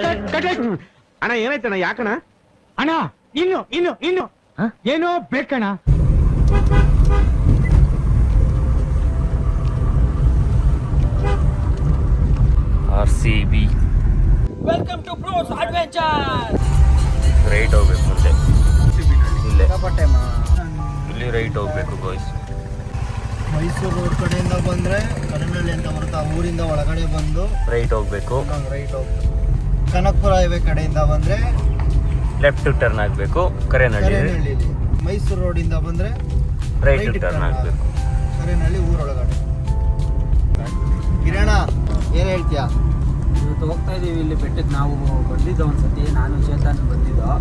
ಅಣ್ಣ ಏನಾಯ್ತಣ್ಣ ಯಾಕಣ್ಣ ಅಣ್ಣ ಇನ್ನು ಏನೋ ಬೇಕಣ್ಣ. RCB welcome to bros adventure. Right ಹೋಗ್ಬೇಕು ಮುಂದೆ, ಇಲ್ಲೇ ಇಲ್ಲಿ ರೈಟ್ ಹೋಗ್ಬೇಕು ಗಾಯ್ಸ್. ಮೈಸೂರು ರೋಡ್ ಕಡೆಯಿಂದ ಬಂದರೆ ಕರನಹಳ್ಳಿ ಅಂತ ಬರುತ್ತೆ, ಆ ಊರಿಂದ ಒಳಗಡೆ ಬಂದು ರೈಟ್ ಹೋಗ್ಬೇಕು. ರೈಟ್ ಹೋಗ್ಬೇಕು. ಕನಕಪುರ ಹೈವೇ ಕಡೆಯಿಂದ ಬಂದರೆ ಲೆಫ್ಟ್ ಟರ್ನ್ ಆಗಬೇಕು ಕರೇನಹಳ್ಳಿ. ಕರೇನಹಳ್ಳಿಲಿ ಮೈಸೂರು ರೋಡಿಂದ ಬಂದರೆ ರೈಟ್ ಟರ್ನ್ ಆಗಬೇಕು ಕರೇನಹಳ್ಳಿ ಊರೊಳಗಡೆ. ಕಿರಣ ಏನು ಹೇಳ್ತೀಯಾ? ಇವತ್ತು ಹೋಗ್ತಾ ಇದೀವಿ ಇಲ್ಲಿ ಬೆಟ್ಟಕ್ಕೆ. ನಾವು ಬಂದಿದ್ದು ಒಂದ್ಸತಿ, ನಾನು ಚೇತನ್ ಬಂದಿದ್ದು.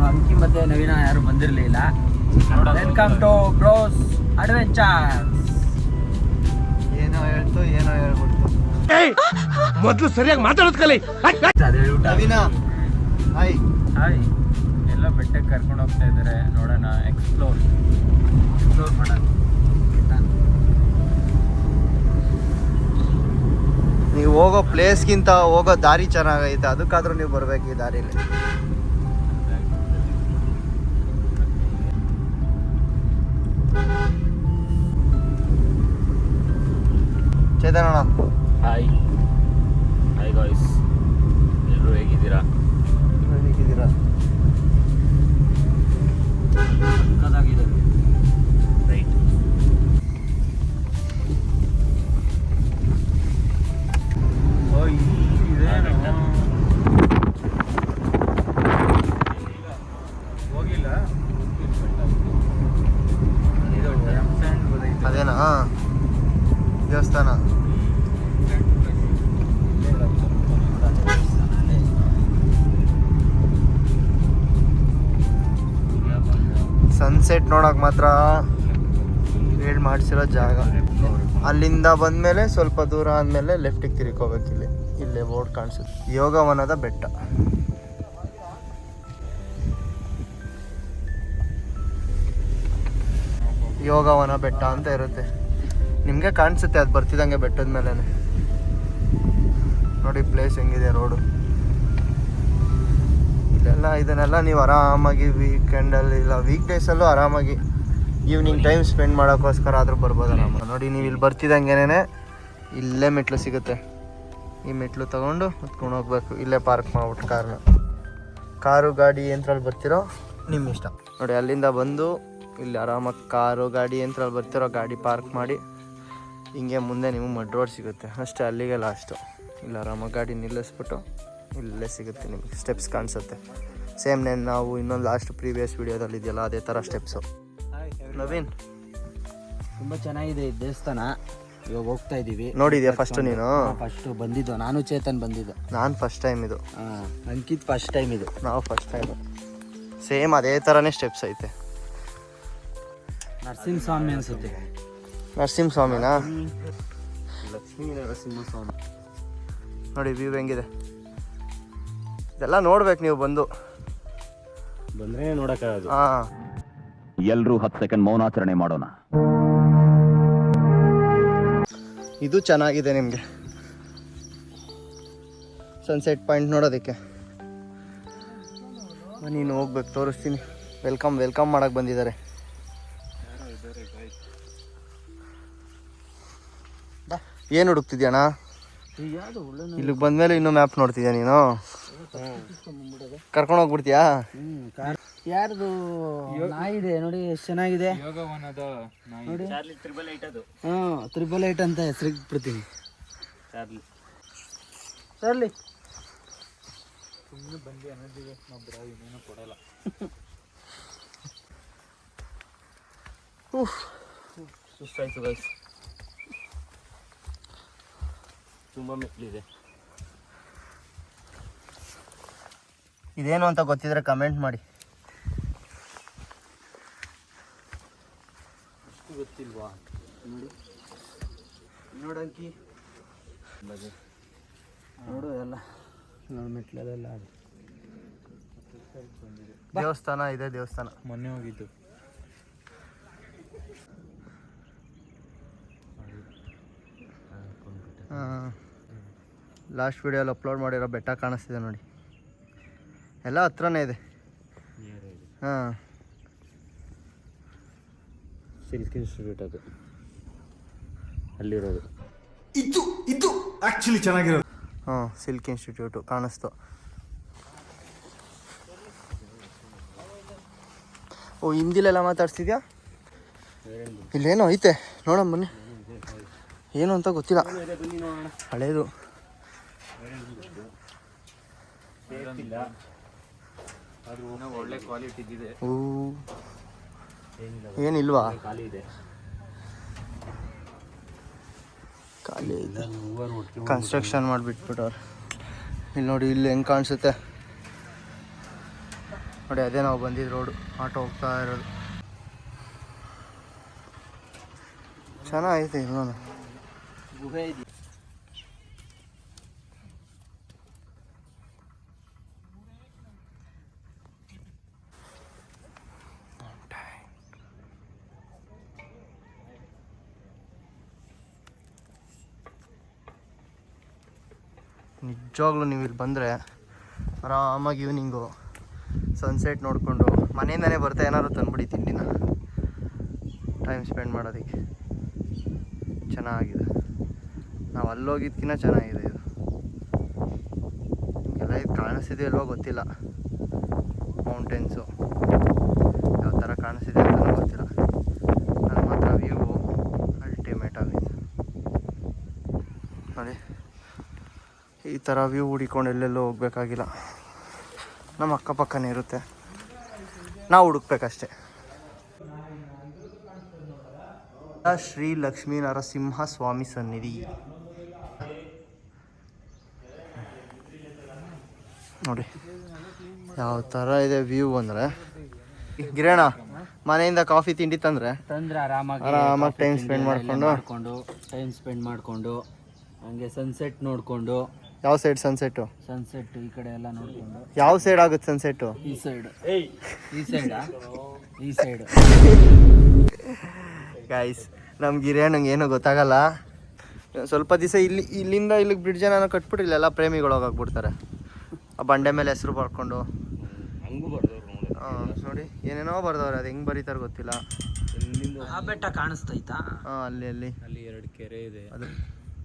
ಅಂಕಿ ಮತ್ತೆ ನವೀನ ಯಾರು ಬಂದಿರಲಿಲ್ಲ. Welcome to bros adventure. ಏನೋ ಹೇಳ್ತು ಏನೋ ಹೇಳ್ಬಿಡ್ತು. ಮೊದ್ಲು ಸರಿಯಾಗಿ ಮಾತಾಡೋದ್ ಕಲಿ. Naveena hi hi. ಎಲ್ಲ ಬೆಟ್ಟಕ್ಕೆ ಕರ್ಕೊಂಡು ಹೋಗ್ತಾ ಇದ್ದಾರೆ, ನೋಡೋಣ, ಎಕ್ಸ್ಪ್ಲೋರ್ ಮಾಡೋಣ. ನೀವು ಹೋಗೋ ಪ್ಲೇಸ್ಗಿಂತ ಹೋಗೋ ದಾರಿ ಚೆನ್ನಾಗೈತೆ, ಅದಕ್ಕಾದ್ರೂ ನೀವು ಬರ್ಬೇಕು ಈ ದಾರಿಲಿ. ಚೇತನ ಹಾಯ್ ಹಾಯ್ ಗಾಯ್ಸ್, ಎಲ್ಲರೂ ಹೇಗಿದ್ದೀರಾ? ಹೇಗಿದ್ದೀರಾ? ರೈಟ್. ಅದೇನಾ ದೇವಸ್ಥಾನ? ಸನ್ಸೆಟ್ ನೋಡಕ್ ಮಾತ್ರ ಹೇಳಿ ಮಾಡಿಸಿರೋ ಜಾಗ. ಅಲ್ಲಿಂದ ಬಂದಮೇಲೆ ಸ್ವಲ್ಪ ದೂರ ಆದಮೇಲೆ ಲೆಫ್ಟಿಗೆ ತಿರ್ಕೋಬೇಕು. ಇಲ್ಲೇ ಬೋರ್ಡ್ ಕಾಣಿಸುತ್ತೆ, ಯೋಗವನದ ಬೆಟ್ಟ. ಯೋಗವನ ಬೆಟ್ಟ ಅಂತ ಇರುತ್ತೆ, ನಿಮಗೆ ಕಾಣಿಸುತ್ತೆ ಅದು ಬರ್ತಿದ್ದಂಗೆ ಬೆಟ್ಟದ ಮೇಲೆ. ನೋಡಿ ಪ್ಲೇಸ್ ಹೆಂಗಿದೆ, ರೋಡು ಇಲ್ಲೆಲ್ಲ. ಇದನ್ನೆಲ್ಲ ನೀವು ಆರಾಮಾಗಿ ವೀಕೆಂಡಲ್ಲಿ ಇಲ್ಲ ವೀಕ್ ಡೇಸಲ್ಲೂ ಆರಾಮಾಗಿ ಈವ್ನಿಂಗ್ ಟೈಮ್ ಸ್ಪೆಂಡ್ ಮಾಡೋಕ್ಕೋಸ್ಕರ ಆದರೂ ಬರ್ಬೋದು ಆರಾಮ. ನೋಡಿ ನೀವು ಇಲ್ಲಿ ಬರ್ತಿದ್ದಂಗೆನೇ ಇಲ್ಲೇ ಮೆಟ್ಲು ಸಿಗುತ್ತೆ. ಈ ಮೆಟ್ಲು ತೊಗೊಂಡು ಹೊತ್ಕೊಂಡು ಹೋಗ್ಬೇಕು. ಇಲ್ಲೇ ಪಾರ್ಕ್ ಮಾಡ್ಬಿಟ್ಟು ಕಾರು ಗಾಡಿ ಯಂತ್ರಲ್ಲಿ ಬರ್ತಿರೋ ನಿಮ್ಮ ಇಷ್ಟ. ನೋಡಿ ಅಲ್ಲಿಂದ ಬಂದು ಇಲ್ಲಿ ಆರಾಮಾಗಿ ಕಾರು ಗಾಡಿ ಯಂತ್ರಲ್ಲಿ ಬರ್ತಿರೋ ಗಾಡಿ ಪಾರ್ಕ್ ಮಾಡಿ ಹಿಂಗೆ ಮುಂದೆ ನಿಮಗೆ ಮಡ್ ರೋಡ್ ಸಿಗುತ್ತೆ ಅಷ್ಟೇ, ಅಲ್ಲಿಗೆ ಲಾಸ್ಟು. ಇಲ್ಲಿ ಆರಾಮಾಗಿ ಗಾಡಿ ನಿಲ್ಲಿಸ್ಬಿಟ್ಟು ಇಲ್ಲೇ ಸಿಗುತ್ತೆ ನಿಮಗೆ. ಸ್ಟೆಪ್ಸ್ ಕಾಣಿಸುತ್ತೆ ಸೇಮ್ ನಾವು ಇನ್ನೊಂದು ಲಾಸ್ಟ್ ಪ್ರೀವಿಯಸ್ ವೀಡಿಯೋದಲ್ಲಿ ಇದೆಯಲ್ಲ ಅದೇ ಥರ ಸ್ಟೆಪ್ಸು. ನವೀನ್ ತುಂಬ ಚೆನ್ನಾಗಿದೆ ಈ ದೇವಸ್ಥಾನ. ಇವಾಗ ಹೋಗ್ತಾ ಇದ್ದೀವಿ. ನೋಡಿದ್ಯಾ ಫಸ್ಟ್ ನೀನು? ಫಸ್ಟ್ ಬಂದಿದ್ದು ನಾನು, ಚೇತನ್ ಬಂದಿದ್ದು. ನಾನು ಫಸ್ಟ್ ಟೈಮ್ ಇದು. ಅಂಕಿತ್ ಫಸ್ಟ್ ಟೈಮ್ ಇದು. ನಾವು ಫಸ್ಟ್ ಟೈಮು. ಸೇಮ್ ಅದೇ ಥರನೇ ಸ್ಟೆಪ್ಸ್ ಐತೆ. ನರಸಿಂಹಸ್ವಾಮಿ ಅನ್ಸುತ್ತೆ. ನರಸಿಂಹಸ್ವಾಮಿನಾ? ಲಕ್ಷ್ಮೀ ನರಸಿಂಹಸ್ವಾಮಿ. ನೋಡಿ ವ್ಯೂ ಹೆಂಗಿದೆ. ಇದೆಲ್ಲ ನೋಡ್ಬೇಕು ನೀವು ಬಂದ್ರೆ ನೋಡಕ್ಕಾಗೋದು. ಹಾಂ, ಎಲ್ಲರೂ 10 ಸೆಕೆಂಡ್ ಮೌನಾಚರಣೆ ಮಾಡೋಣ. ಇದು ಚೆನ್ನಾಗಿದೆ ನಿಮಗೆ ಸನ್ಸೆಟ್ ಪಾಯಿಂಟ್ ನೋಡೋದಕ್ಕೆ. ನೀನು ಹೋಗ್ಬೇಕು, ತೋರಿಸ್ತೀನಿ. ವೆಲ್ಕಮ್ ಮಾಡಕ್ಕೆ ಬಂದಿದ್ದಾರೆ. ಏನು ಹುಡುಕ್ತಿದ್ಯಾಣ? ಇಲ್ಲಿಗೆ ಬಂದಮೇಲೆ ಇನ್ನೂ ಮ್ಯಾಪ್ ನೋಡ್ತಿದ್ಯಾ ನೀನು? ಕರ್ಕೊಂಡು ಹೋಗ್ಬಿಡ್ತೀಯಾ? ಯಾರ್ದು ನಾಯಿ ಇದೆ ನೋಡಿ, ಎಷ್ಟು ಚೆನ್ನಾಗಿದೆ ನೋಡಿ. ತ್ರಿಬಲ್ 8 ಅಂತ ಹೆಸರಿಗೆ ಬಿಡ್ತೀನಿ. ಚಾರ್ಲಿ ಸುಮ್ಮನೆ ಬಂದು ಅನ್ನೋದಿಗೆ ಇನ್ನೇನು ಕೊಡಲ್ಲ. ಸುಸ್ತಾಯ್ತು ಗೈಸ್, ತುಂಬ ಮೆಟ್ಲಿದೆ. ಇದೇನು ಅಂತ ಗೊತ್ತಿದ್ರೆ ಕಮೆಂಟ್ ಮಾಡಿ. ಗೊತ್ತಿಲ್ವಾ? ನೋಡಿ ನೋಡಂಕಿ ನೋಡು ಎಲ್ಲ ನೋಡಿ ಮೆಟ್ಲೆಲ್ಲ. ದೇವಸ್ಥಾನ ಇದೆ, ದೇವಸ್ಥಾನ ಮೊನ್ನೆ ಹೋಗಿದ್ದು. ಲಾಸ್ಟ್ ವಿಡಿಯೋಲ್ಲಿ ಅಪ್ಲೋಡ್ ಮಾಡಿರೋ ಬೆಟ್ಟ ಕಾಣಿಸ್ತಿದೆ ನೋಡಿ, ಎಲ್ಲ ಹತ್ರನೇ ಇದೆ. ಹಾಂ, ಸಿಲ್ಕ್ ಇನ್ಸ್ಟಿಟ್ಯೂಟ್ ಅದು ಅಲ್ಲಿರೋದು. ಹಾಂ, ಸಿಲ್ಕ್ ಇನ್ಸ್ಟಿಟ್ಯೂಟು ಕಾಣಿಸ್ತು. ಓ, ಹಿಂದಿಲೆಲ್ಲ ಮಾತಾಡ್ತಿದ್ಯಾ? ಇಲ್ಲೇನೋ ಐತೆ ನೋಡಮ್ಮ ಬನ್ನಿ, ಏನು ಅಂತ ಗೊತ್ತಿಲ್ಲ, ಹಳೇದು. ಒಳ್ಳೆ ಕ್ವಾಲಿಟಿ ಇದೆ. ಓ, ಏನಿಲ್ವಾ? ಖಾಲಿ ಇದೆ. ಖಾಲಿ ಇದೆ, ಕನ್ಸ್ಟ್ರಕ್ಷನ್ ಮಾಡಿಬಿಟ್ಬಿಟ್ಟವ್ರು. ಇಲ್ಲಿ ನೋಡಿ, ಇಲ್ಲಿ ಹೆಂಗೆ ಕಾಣಿಸುತ್ತೆ ನೋಡಿ, ಅದೇ ನಾವು ಬಂದಿದ್ದು ರೋಡು, ಆಟೋ ಹೋಗ್ತಾ ಇರೋದು. ಚೆನ್ನಾಗೈತೆ ಇನ್ನೂ. ಗುಹೆ ಇದೆ. ನಿಜವಾಗ್ಲೂ ನೀವು ಇಲ್ಲಿ ಬಂದರೆ ಆರಾಮಾಗಿ ಈವ್ನಿಂಗು ಸನ್ಸೆಟ್ ನೋಡಿಕೊಂಡು ಮನೆಯಿಂದನೇ ಬರ್ತಾ ಏನಾದ್ರು ತಂದ್ಬಿಡಿ ತಿಂಡಿನ, ಟೈಮ್ ಸ್ಪೆಂಡ್ ಮಾಡೋದಕ್ಕೆ ಚೆನ್ನಾಗಿದೆ. ನಾವು ಅಲ್ಲೋಗಿದ್ದಕ್ಕಿಂತ ಚೆನ್ನಾಗಿದೆ ಇದು. ನಿಮಗೆಲ್ಲ ಇದು ಕಾಣಿಸ್ತಿದೆ ಇಲ್ವೋ ಗೊತ್ತಿಲ್ಲ, ಮೌಂಟೇನ್ಸು ಯಾವ ಥರ ಕಾಣಿಸ್ತಿದೆ ಅಂತ ಗೊತ್ತಿಲ್ಲ. ನನ್ನ ಮಾತ್ರ ವ್ಯೂ ಅಲ್ಟಿಮೇಟ್ ಆಗಿದೆ ನೋಡಿ. ಈ ಥರ ವ್ಯೂ ಹುಡಿಕೊಂಡು ಎಲ್ಲೆಲ್ಲೋ ಹೋಗ್ಬೇಕಾಗಿಲ್ಲ, ನಮ್ಮ ಅಕ್ಕಪಕ್ಕನೇ ಇರುತ್ತೆ, ನಾವು ಹುಡುಕ್ಬೇಕಷ್ಟೆ. ಶ್ರೀ ಲಕ್ಷ್ಮೀ ನರಸಿಂಹ ಸ್ವಾಮಿ ಸನ್ನಿಧಿ ನೋಡಿ ಯಾವ ಥರ ಇದೆ ವ್ಯೂ. ಅಂದರೆ ಗಿರಣ ಮನೆಯಿಂದ ಕಾಫಿ ತಿಂಡಿ ತಂದರೆ ಆರಾಮಾಗಿ ಟೈಮ್ ಸ್ಪೆಂಡ್ ಮಾಡಿಕೊಂಡು ಟೈಮ್ ಸ್ಪೆಂಡ್ ಮಾಡಿಕೊಂಡು ಹಂಗೆ ಸನ್ಸೆಟ್ ನೋಡಿಕೊಂಡು. ಯಾವ ಸೈಡ್ ಸನ್ಸೆಟ್ಟು? ಸನ್ಸೆಟ್ ಈ ಕಡೆ ಎಲ್ಲ ನೋಡಿಕೊಂಡು. ಯಾವ ಸೈಡ್ ಆಗುತ್ತೆ ಸನ್ಸೆಟ್ಟು? ಈ ಸೈಡ್. ಈ ಸೈಡಾ? ಈ ಸೈಡ್. ಗೈಸ್, ನಮ್ಮ ಗಿರಿಯಣ್ಣಂಗೆ ಏನೂ ಗೊತ್ತಾಗಲ್ಲ. ಸ್ವಲ್ಪ ದಿವಸ ಇಲ್ಲಿಂದ ಇಲ್ಲಿಗೆ ಬ್ರಿಡ್ಜ್ ನಾನು ಕಟ್ಬಿಟ್ಟು ಇಲ್ಲೆಲ್ಲ ಪ್ರೇಮಿಗಳು ಹೋಗಾಕ್ಬಿಡ್ತಾರೆ. ಆ ಬಂಡೆ ಮೇಲೆ ಹೆಸರು ಬರ್ಕೊಂಡು ನೋಡಿ ಏನೇನೋ ಬರ್ದವ್ರೆ, ಅದು ಹೆಂಗೆ ಬರೀತಾರೆ ಗೊತ್ತಿಲ್ಲ. ಆ ಬೆಟ್ಟ ಕಾಣಿಸ್ತೈತಾ? ಹಾಂ, ಅಲ್ಲಿ ಎರಡು ಕೆರೆ ಇದೆ. ಅದು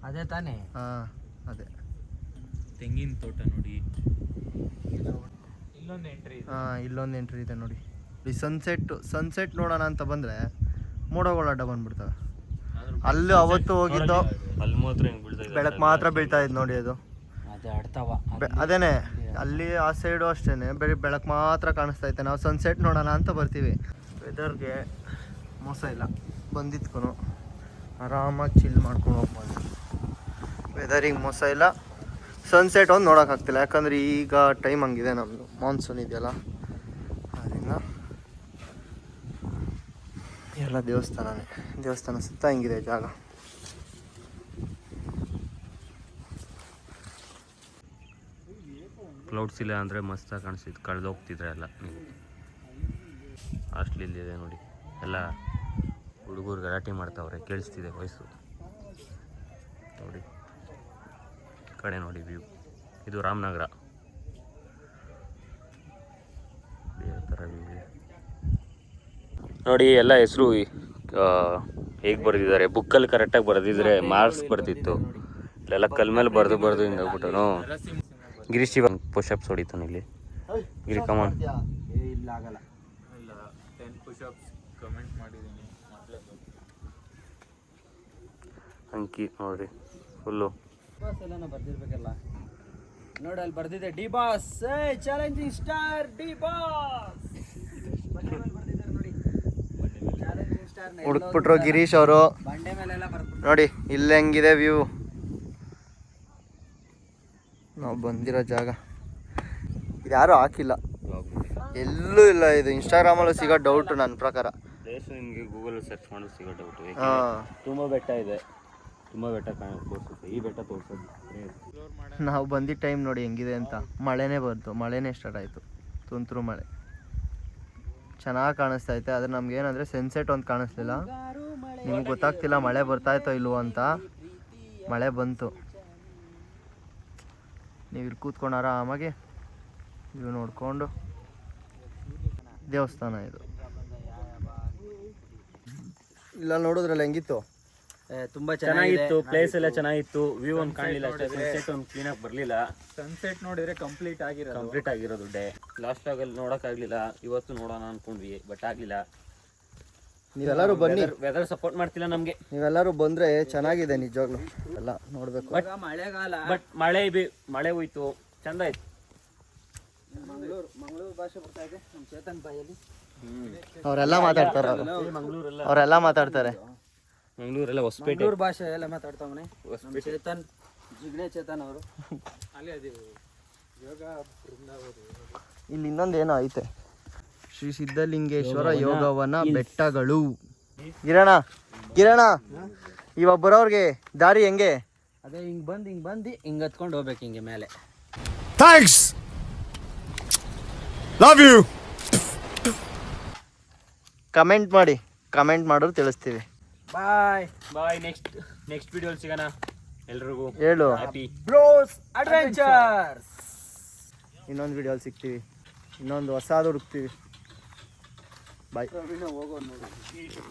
ಅದೇ ತಾನೇ? ಹಾಂ, ಅದೇ ತೆಂಗಿನ ತೋಟ ನೋಡಿ. ಹಾಂ, ಇಲ್ಲೊಂದು ಎಂಟ್ರಿ ಇದೆ ನೋಡಿ. ಈ ಸನ್ಸೆಟ್ ನೋಡೋಣ ಅಂತ ಬಂದರೆ ಮೋಡಗಳು ಅಡ್ಡ ಬಂದ್ಬಿಡ್ತವೆ. ಅಲ್ಲಿ ಅವತ್ತು ಹೋಗಿದ್ದು ಬೆಳಕು ಮಾತ್ರ ಬೀಳ್ತಾ ಇದ್ದು ನೋಡಿ, ಅದು ಅದೇನೆ. ಅಲ್ಲಿ ಆ ಸೈಡು ಅಷ್ಟೇ, ಬರೀ ಬೆಳಕು ಮಾತ್ರ ಕಾಣಿಸ್ತಾ ಐತೆ. ನಾವು ಸನ್ಸೆಟ್ ನೋಡೋಣ ಅಂತ ಬರ್ತೀವಿ. ವೆದರ್ಗೆ ಮೋಸ ಇಲ್ಲ, ಬಂದಿದ್ಕೂ ಆರಾಮಾಗಿ ಚಿಲ್ ಮಾಡ್ಕೊಂಡು ಹೋಗ್ಬೋದು. ವೆದರಿಗೆ ಮೋಸ ಇಲ್ಲ, ಸನ್ಸೆಟ್ ಒಂದು ನೋಡೋಕ್ಕಾಗ್ತಿಲ್ಲ, ಯಾಕಂದರೆ ಈಗ ಟೈಮ್ ಹಂಗಿದೆ, ನಮ್ಮದು ಮಾನ್ಸೂನ್ ಇದೆಯಲ್ಲ, ಅದರಿಂದ ಎಲ್ಲ ದೇವಸ್ಥಾನ ಸುತ್ತ ಹಿಂಗಿದೆ ಜಾಗ. ಕ್ಲೌಡ್ಸ್ ಇಲ್ಲ ಅಂದರೆ ಮಸ್ತಾಗಿ ಕಾಣಿಸ್ತಿತ್ತು, ಕಳೆದೋಗ್ತಿದ್ರೆ ಎಲ್ಲ ನೀವು. ಅಷ್ಟಲಿದೆ ನೋಡಿ, ಎಲ್ಲ ಹುಡುಗರು ಗಲಾಟೆ ಮಾಡ್ತಾವ್ರೆ, ಕೇಳಿಸ್ತಿದೆ ವಯಸ್ಸು ನೋಡಿ. ಕಡೆ ನೋಡಿ ವ್ಯೂ, ಇದು ರಾಮನಗರ. ಬೇರೆ ಥರ ವ್ಯೂ ಇದೆ ನೋಡಿ. ಎಲ್ಲ ಹೆಸರು ಹೇಗೆ ಬರೆದಿದ್ದಾರೆ, ಬುಕ್ಕಲ್ಲಿ ಕರೆಕ್ಟಾಗಿ ಬರೆದಿದ್ರೆ ಮಾರ್ಕ್ಸ್ ಬರ್ತಿತ್ತು. ಇಲ್ಲೆಲ್ಲ ಕಲ್ ಮೇಲೆ ಬರೆದು ಹಿಂಗೆ ಆಗ್ಬಿಟ್ಟು ಗಿರೀಶ್ ಇವಾಗ ಪುಷಪ್ಸ್ ಹೊಡಿತಾನೆ ಇಲ್ಲಿ. ಗಿರಿ ಕಮಾನ್. ಇಲ್ಲ ಆಗಲ್ಲ. ಇಲ್ಲ 10 ಪುಷಪ್ಸ್ ಕಮೆಂಟ್ ಮಾಡಿದ್ದೀನಿ. ಅಂಕಿ ನೋಡ್ರಿ ಫುಲ್ಲು ಎಲ್ಲ ಬರ್ದಿರ್ಬೇಕಲ್ಲ ನೋಡಿ, ಅಲ್ಲಿ ಬರ್ದಿದೆ D boss challenging star D boss ಬರ್ದಿದ್ದಾರೆ ನೋಡಿ. ಚಾಲೆಂಜಿಂಗ್ ಸ್ಟಾರ್ ಹುಡುಕ್ಬಿಟ್ರು ಗಿರೀಶ್ ಅವರು. ಬಂಡೆ ಮೇಲೆಲ್ಲ ಬರ್ಬಿಟ್ಟು ನೋಡಿ ಇಲ್ಲಿ ಹೆಂಗಿದೆ ವ್ಯೂ, ನಾವು ಬಂದಿರೋ ಜಾಗ. ಇದು ಯಾರೂ ಹಾಕಿಲ್ಲ, ಎಲ್ಲೂ ಇಲ್ಲ. ಇದು ಇನ್ಸ್ಟಾಗ್ರಾಮಲ್ಲೂ ಸಿಗೋ ಡೌಟು ನನ್ನ ಪ್ರಕಾರ. ಪ್ಲೇಸ್ ನಿಮಗೆ ಗೂಗಲ್ ಸರ್ಚ್ ಮಾಡೋದು ಸಿಗೋ ಡೌಟು. ಹಾಂ, ತುಂಬ ಬೆಟ್ಟ ಇದೆ, ತುಂಬ ಬೆಟ್ಟ ತೋರಿಸುತ್ತೆ. ಈ ಬೆಟ್ಟ ತೋರಿಸೋದು ನಾವು ಬಂದಿದ್ದ ಟೈಮ್ ನೋಡಿ ಹೆಂಗಿದೆ ಅಂತ. ಮಳೆನೇ ಬಂತು, ಮಳೆನೇ ಸ್ಟಾರ್ಟ್ ಆಯಿತು, ತುಂತುರು ಮಳೆ. ಚೆನ್ನಾಗಿ ಕಾಣಿಸ್ತಾ ಐತೆ, ಆದರೆ ನಮ್ಗೇನಂದರೆ ಸನ್ಸೆಟ್ ಒಂದು ಕಾಣಿಸ್ಲಿಲ್ಲ. ನಿಮ್ಗೆ ಗೊತ್ತಾಗ್ತಿಲ್ಲ ಮಳೆ ಬರ್ತಾಯಿತ್ತೋ ಇಲ್ವೋ ಅಂತ. ಮಳೆ ಬಂತು, ನೀವು ಇಲ್ಲಿ ಕೂತ್ಕೊಂಡು ಆರಾಮಾಗಿ ವ್ಯೂ ನೋಡಿಕೊಂಡು ದೇವಸ್ಥಾನ ಇದು. ಇಲ್ಲ ನೋಡಿದ್ರಲ್ಲ ಹೆಂಗಿತ್ತು? ತುಂಬಾ ಚೆನ್ನಾಗಿತ್ತು, ಪ್ಲೇಸ್ ಎಲ್ಲ ಚೆನ್ನಾಗಿತ್ತು, ವ್ಯೂ ಒಂದು ಕಾಣಲಿಲ್ಲ ಅಷ್ಟೇ, ಸನ್ಸೆಟ್ ಒಂದು ಕ್ಲೀನಾಗಿ ಬರಲಿಲ್ಲ. ಸನ್ಸೆಟ್ ನೋಡಿದ್ರೆ ಕಂಪ್ಲೀಟ್ ಆಗಿರೋದು ಡೇ. ಲಾಸ್ಟ್ ಆಗಲ್ಲಿ ನೋಡೋಕ್ಕಾಗಲಿಲ್ಲ, ಇವತ್ತು ನೋಡೋಣ ಅನ್ಕೊಂಡ್ವಿ ಬಟ್ ಆಗಲಿಲ್ಲ. ನೀವೆಲ್ಲರೂ ಬನ್ನಿ, ವೆದರ್ ಸಪೋರ್ಟ್ ಮಾಡ್ತಿಲ್ಲ ನಮಗೆ. ನೀವೆಲ್ಲರೂ ಬಂದರೆ ಚೆನ್ನಾಗಿದೆ ನಿಜವಾಗ್ಲೂ ಎಲ್ಲ ನೋಡಬೇಕು. ಮಳೆಗಾಲ. ಬಟ್ ಮಳೆ ಹೋಯ್ತು, ಚಂದ ಆಯ್ತು. ಮಂಗಳೂರು ಭಾಷೆ ಬರ್ತಾ ಇದೆ ನಮ್ಮ ಚೇತನ್ ಬಾಯಲ್ಲಿ. ಅವರೆಲ್ಲ ಮಾತಾಡ್ತಾರೆ, ಅವರೆಲ್ಲ ಮಾತಾಡ್ತಾರೆ. ಮಂಗಳೂರೆಲ್ಲ ಹೊಸಪೇಟೆ ಮಂಗಳೂರು ಭಾಷೆ ಎಲ್ಲ ಮಾತಾಡ್ತಾವನೆ ಚೇತನ್, ಜಿಗ್ನೆ ಚೇತನ್ ಅವರು. ಇಲ್ಲಿ ಇನ್ನೊಂದೇನೋ ಐತೆ, ಶ್ರೀ ಸಿದ್ಧಲಿಂಗೇಶ್ವರ ಯೋಗವನ ಬೆಟ್ಟಗಳು. ಕಿರಣ ಇವಾಗ ಬರೋರ್ಗೆ ದಾರಿ ಹೆಂಗೆ? ಅದೇ ಹಿಂಗ್ ಬಂದು ಹಿಂಗ್ ಹತ್ಕೊಂಡು ಹೋಗ್ಬೇಕು ಹಿಂಗೆ ಮೇಲೆ. Thanks, love you. ಕಮೆಂಟ್ ಮಾಡೋರು ತಿಳಿಸ್ತೀವಿ. ಬಾಯ್. ನೆಕ್ಸ್ಟ್ ವಿಡಿಯೋ ಸಿಗೋಣ ಎಲ್ರಿಗೂ. ಹೇಳು, ಹ್ಯಾಪಿ ಬ್ರೋಸ್ ಅಡ್ವೆಂಚರ್ಸ್. ಇನ್ನೊಂದು ವಿಡಿಯೋಲಿ ಸಿಗ್ತೀವಿ, ಇನ್ನೊಂದು ಹೊಸದು ಹುಡುಕ್ತೀವಿ. ಬಾಯ್.